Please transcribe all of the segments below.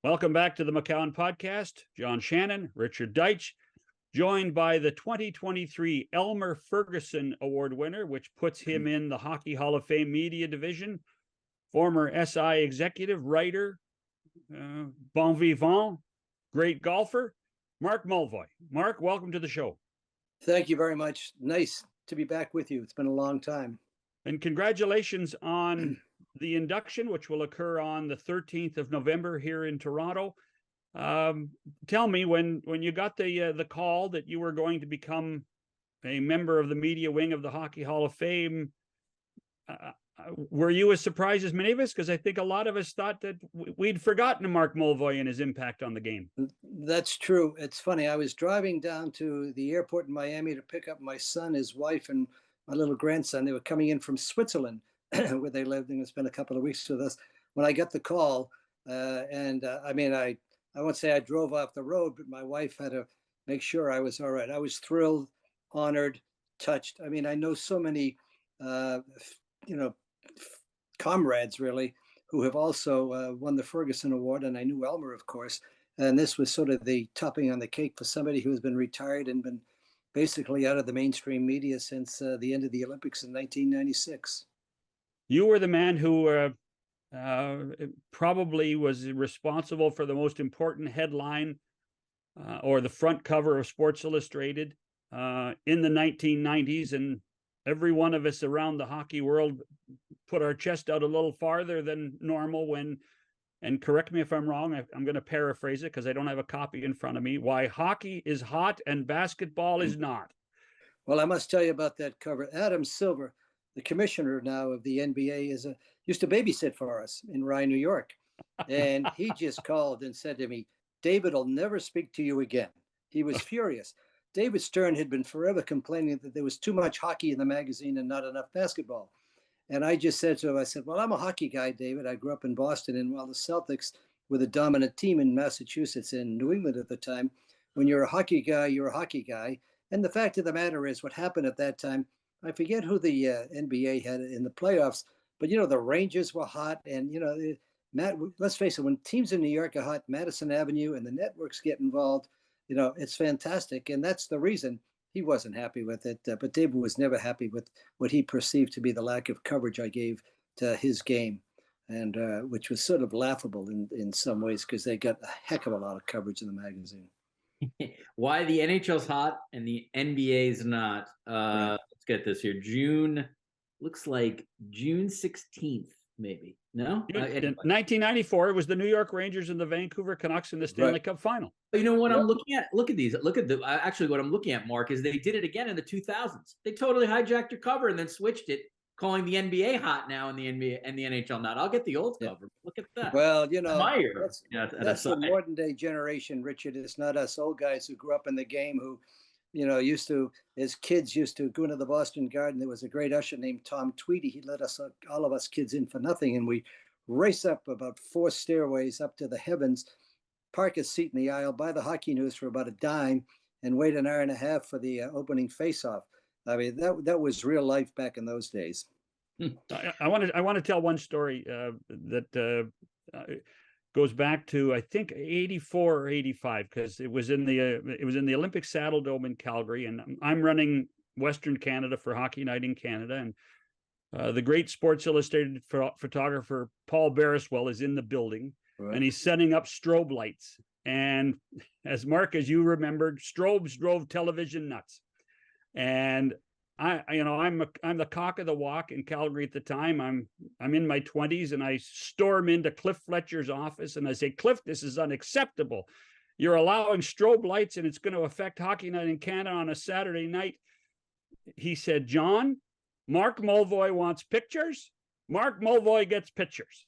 Welcome back to the McCown Podcast. John Shannon, Richard Deitch, joined by the 2023 Elmer Ferguson Award winner, which puts him in the Hockey Hall of Fame Media Division, former SI executive, writer, bon vivant, great golfer, Mark Mulvoy. Mark, welcome to the show. Thank you very much. Nice to be back with you. It's been a long time. And congratulations on the induction, which will occur on the 13th of November here in Toronto. Tell me, when you got the call that you were going to become a member of the media wing of the Hockey Hall of Fame, were you as surprised as many of us? Because I think a lot of us thought that we'd forgotten Mark Mulvoy and his impact on the game. That's true. It's funny. I was driving down to the airport in Miami to pick up my son, his wife, and my little grandson. They were coming in from Switzerland, where they lived, and spent a couple of weeks with us. When I got the call, I won't say I drove off the road, but my wife had to make sure I was all right. I was thrilled, honored, touched. I mean, I know so many, comrades really who have also won the Ferguson Award, and I knew Elmer, of course. And this was sort of the topping on the cake for somebody who has been retired and been basically out of the mainstream media since the end of the Olympics in 1996. You were the man who probably was responsible for the most important headline or the front cover of Sports Illustrated in the 1990s. And every one of us around the hockey world put our chest out a little farther than normal when, and correct me if I'm wrong, I'm going to paraphrase it because I don't have a copy in front of me, why hockey is hot and basketball is not. Well, I must tell you about that cover. Adam Silver, the commissioner now of the NBA, used to babysit for us in Rye, New York. And he just called and said to me, "David will never speak to you again." He was furious. David Stern had been forever complaining that there was too much hockey in the magazine and not enough basketball. And I just said to him, I said, "Well, I'm a hockey guy, David. I grew up in Boston, and while the Celtics were the dominant team in Massachusetts and New England at the time, when you're a hockey guy, you're a hockey guy. And the fact of the matter is, what happened at that time, I forget who the NBA had in the playoffs, but, the Rangers were hot. And, let's face it, when teams in New York are hot, Madison Avenue and the networks get involved, it's fantastic. And that's the reason he wasn't happy with it. But David was never happy with what he perceived to be the lack of coverage I gave to his game, and which was sort of laughable in some ways because they got a heck of a lot of coverage in the magazine. Why the NHL's hot and the NBA's not. Right. Let's get this here. Looks like June 16th, maybe. No? In 1994, it was the New York Rangers and the Vancouver Canucks in the Stanley Cup final. But you know what I'm looking at? Look at these. Actually, what I'm looking at, Mark, is they did it again in the 2000s. They totally hijacked your cover and then switched it, calling the NBA hot now and the NBA and the NHL not. I'll get the old cover. Look at that. Well, that's the modern day generation, Richard. It's not us old guys who grew up in the game who, used to, as kids, used to go into the Boston Garden. There was a great usher named Tom Tweedy. He let us, all of us kids, in for nothing, and we race up about 4 stairways up to the heavens, park a seat in the aisle, buy the hockey news for about a dime, and wait an hour and a half for the opening face-off. I mean, that was real life back in those days. I want to tell one story that goes back to, I think, 84 or 85, because it was in the Olympic Saddle Dome in Calgary, and I'm running Western Canada for Hockey Night in Canada, and the great Sports Illustrated photographer Paul Bereswell is in the building. Right. And he's setting up strobe lights. And as Mark, as you remembered, strobes drove television nuts. And I'm the cock of the walk in Calgary at the time. I'm in my 20s, and I storm into Cliff Fletcher's office and I say, "Cliff, this is unacceptable. You're allowing strobe lights and it's going to affect Hockey Night in Canada on a Saturday night." He said, "John, Mark Mulvoy wants pictures. Mark Mulvoy gets pictures."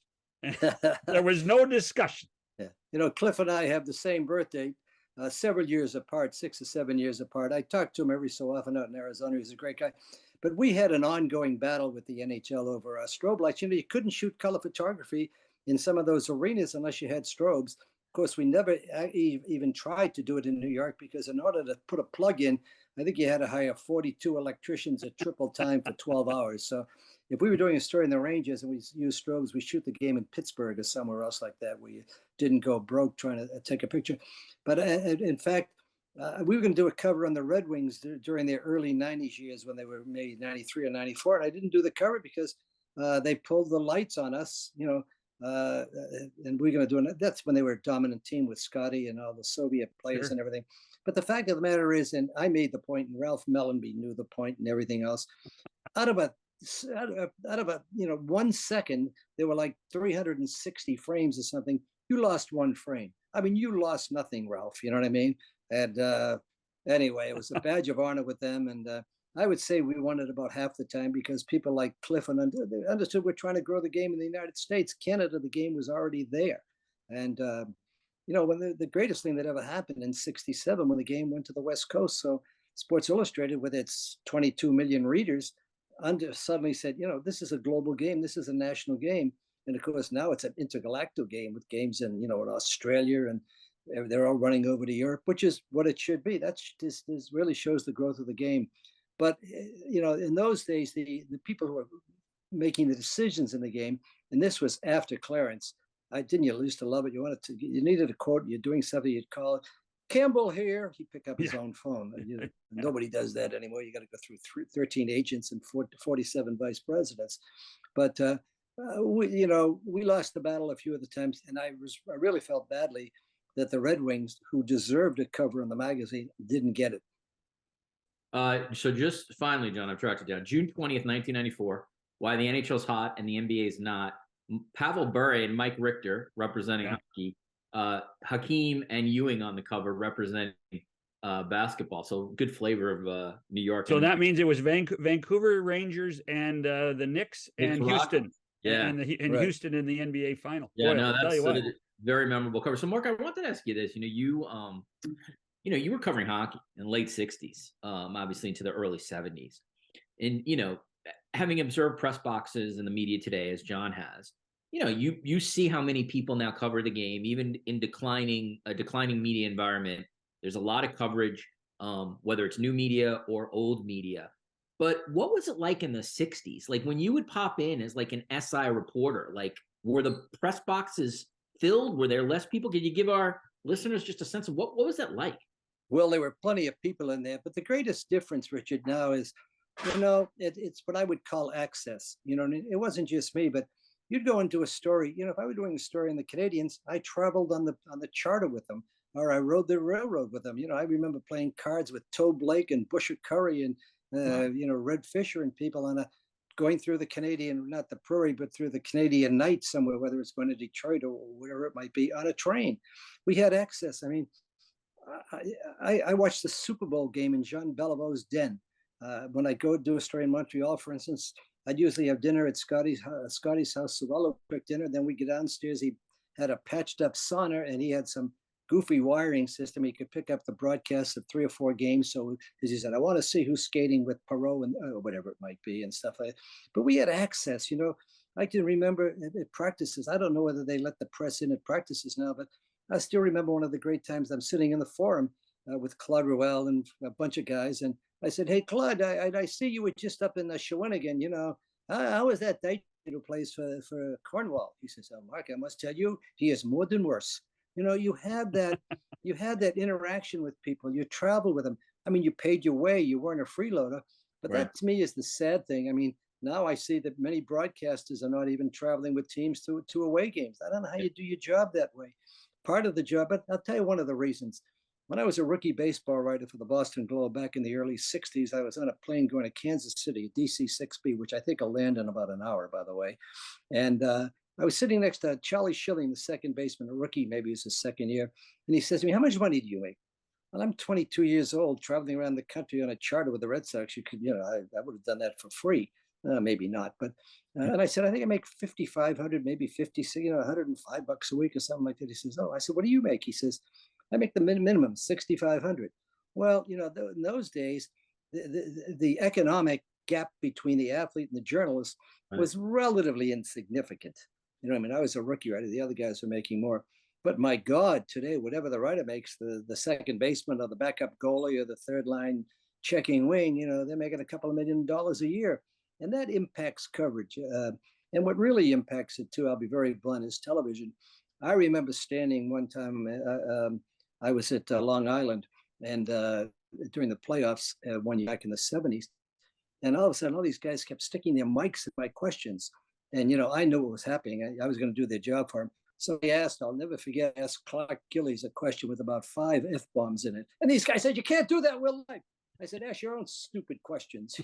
There was no discussion. Yeah. Cliff and I have the same birthday, several years apart, 6 or 7 years apart. I talk to him every so often out in Arizona. He's a great guy. But we had an ongoing battle with the NHL over strobe lights. You couldn't shoot color photography in some of those arenas unless you had strobes. Of course, we never even tried to do it in New York because in order to put a plug in, I think you had to hire 42 electricians at triple time for 12 hours. So If we were doing a story in the Rangers and we use strobes, we shoot the game in Pittsburgh or somewhere else like that where you didn't go broke trying to take a picture. But in fact, we were going to do a cover on the Red Wings during their early 90s years when they were maybe 93 or 94. And I didn't do the cover because they pulled the lights on us, and we're going to do it. That's when they were a dominant team with Scotty and all the Soviet players and everything. But the fact of the matter is, and I made the point, and Ralph Mellenby knew the point and everything else, out of a 1 second, there were like 360 frames or something. You lost one frame. I mean, you lost nothing, Ralph. You know what I mean? And anyway, it was a badge of honor with them. And I would say we won it about half the time because people like Cliff and understood we're trying to grow the game in the United States. Canada, the game was already there. And, when the greatest thing that ever happened in '67 when the game went to the West Coast. So Sports Illustrated, with its 22 million readers, suddenly said, this is a global game. This is a national game. And of course, now it's an intergalactic game with games in, in Australia, and they're all running over to Europe, which is what it should be. This really shows the growth of the game. But, in those days, the people who were making the decisions in the game, and this was after Clarence, didn't you used to love it? You needed a quote, you're doing something, you'd call it, Campbell here. He'd pick up his own phone. Nobody does that anymore. You got to go through 13 agents and 47 vice presidents. But we lost the battle a few of the times, and I really felt badly that the Red Wings, who deserved a cover in the magazine, didn't get it. So just finally, John, I've tracked it down. June 20th, 1994. Why the NHL's hot and the NBA's not. Pavel Bure and Mike Richter representing hockey. Hakeem and Ewing on the cover representing basketball. So good flavor of New York. So that means it was Vancouver Rangers and the Knicks and Houston. And Houston in the NBA final. Yeah, boy, that's a very memorable cover. So Mark, I wanted to ask you this. You were covering hockey in the late 60s, obviously into the early 70s. And, having observed press boxes in the media today, as John has, you see how many people now cover the game, even in a declining media environment. There's a lot of coverage, whether it's new media or old media. But what was it like in the 60s? Like when you would pop in as like an SI reporter, like were the press boxes filled? Were there less people? Could you give our listeners just a sense of what was that like? Well, there were plenty of people in there, but the greatest difference, Richard, now is, it's what I would call access. It wasn't just me, but you'd go into a story. If I were doing a story on the Canadians, I traveled on the charter with them, or I rode the railroad with them. I remember playing cards with Toe Blake and Busher Curry and Red Fisher and people on going through the Canadian, not the Prairie, but through the Canadian night somewhere, whether it's going to Detroit or wherever it might be, on a train. We had access. I mean, I watched the Super Bowl game in Jean Beliveau's den. When I go do a story in Montreal, for instance, I'd usually have dinner at Scotty's house, Sawallo, quick dinner. Then we get downstairs. He had a patched up sauna, and he had some goofy wiring system. He could pick up the broadcast of 3 or 4 games. So, as he said, I want to see who's skating with Perot and whatever it might be and stuff like that. But we had access. I can remember at practices. I don't know whether they let the press in at practices now, but I still remember one of the great times I'm sitting in the forum with Claude Ruel and a bunch of guys. And I said, hey, Claude, I see you were just up in Shawinigan. How was that day who plays for Cornwall? He says, oh, Mark, I must tell you, he is more than worse. You had that interaction with people. You travel with them. I mean, you paid your way. You weren't a freeloader. But that to me is the sad thing. I mean, now I see that many broadcasters are not even traveling with teams to away games. I don't know how you do your job that way. Part of the job, but I'll tell you one of the reasons. When I was a rookie baseball writer for the Boston Globe back in the early 60s, I was on a plane going to Kansas City, DC-6B, which I think will land in about an hour, by the way. And I was sitting next to Charlie Schilling, the second baseman, a rookie, maybe it's his second year. And he says to me, how much money do you make? Well, I'm 22 years old, traveling around the country on a charter with the Red Sox. You could, I would have done that for free. Maybe not, but and I said, I think I make 5,500, maybe 56, $105 a week or something like that. He says, oh, I said, what do you make? He says, I make the minimum 6,500. Well, in those days, the economic gap between the athlete and the journalist was relatively insignificant. I mean, I was a rookie writer. The other guys were making more. But my God, today, whatever the writer makes, the second baseman or the backup goalie or the third line checking wing, they're making a couple of $1 million a year. and that impacts coverage. And what really impacts it too, I'll be very blunt, is television. I remember standing one time, I was at Long Island, and during the playoffs one year back in the 70s, and all of a sudden, all these guys kept sticking their mics at my questions. And, I knew what was happening. I was going to do their job for them. So he asked, I'll never forget, asked Clark Gillies a question with about 5 F-bombs in it. And these guys said, you can't do that, we're live. I said, ask your own stupid questions.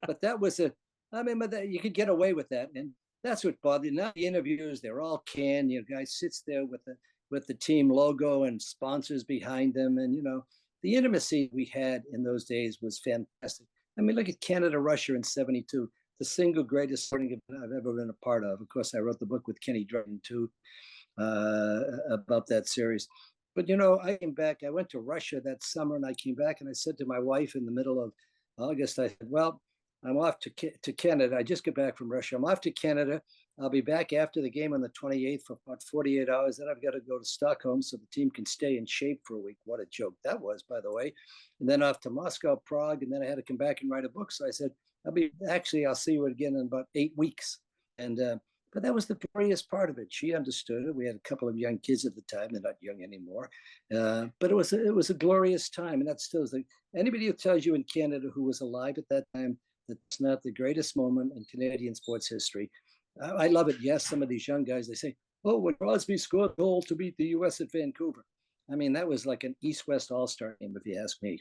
But that was you could get away with that. And that's what bothered me. Now the interviews, they're all canned. Guy sits there with the team logo and sponsors behind them. And, the intimacy we had in those days was fantastic. I mean, look at Canada, Russia in '72, the single greatest sporting event I've ever been a part of. Of course, I wrote the book with Kenny Dryden too about that series. But, I came back, I went to Russia that summer, and I came back and I said to my wife in the middle of August, I said, well, I'm off to Canada. I just got back from Russia. I'm off to Canada. I'll be back after the game on the 28th for about 48 hours. Then I've got to go to Stockholm so the team can stay in shape for a week. What a joke that was, by the way. And then off to Moscow, Prague, and then I had to come back and write a book. So I said, I'll see you again in about 8 weeks. And but that was the glorious part of it. She understood it. We had a couple of young kids at the time. They're not young anymore. But it was a glorious time. And that still is anybody who tells you in Canada who was alive at that time, that's not the greatest moment in Canadian sports history. I love it. Yes, some of these young guys, they say, oh, when Crosby scored a goal to beat the U.S. at Vancouver. I mean, that was like an East-West all-star game, if you ask me.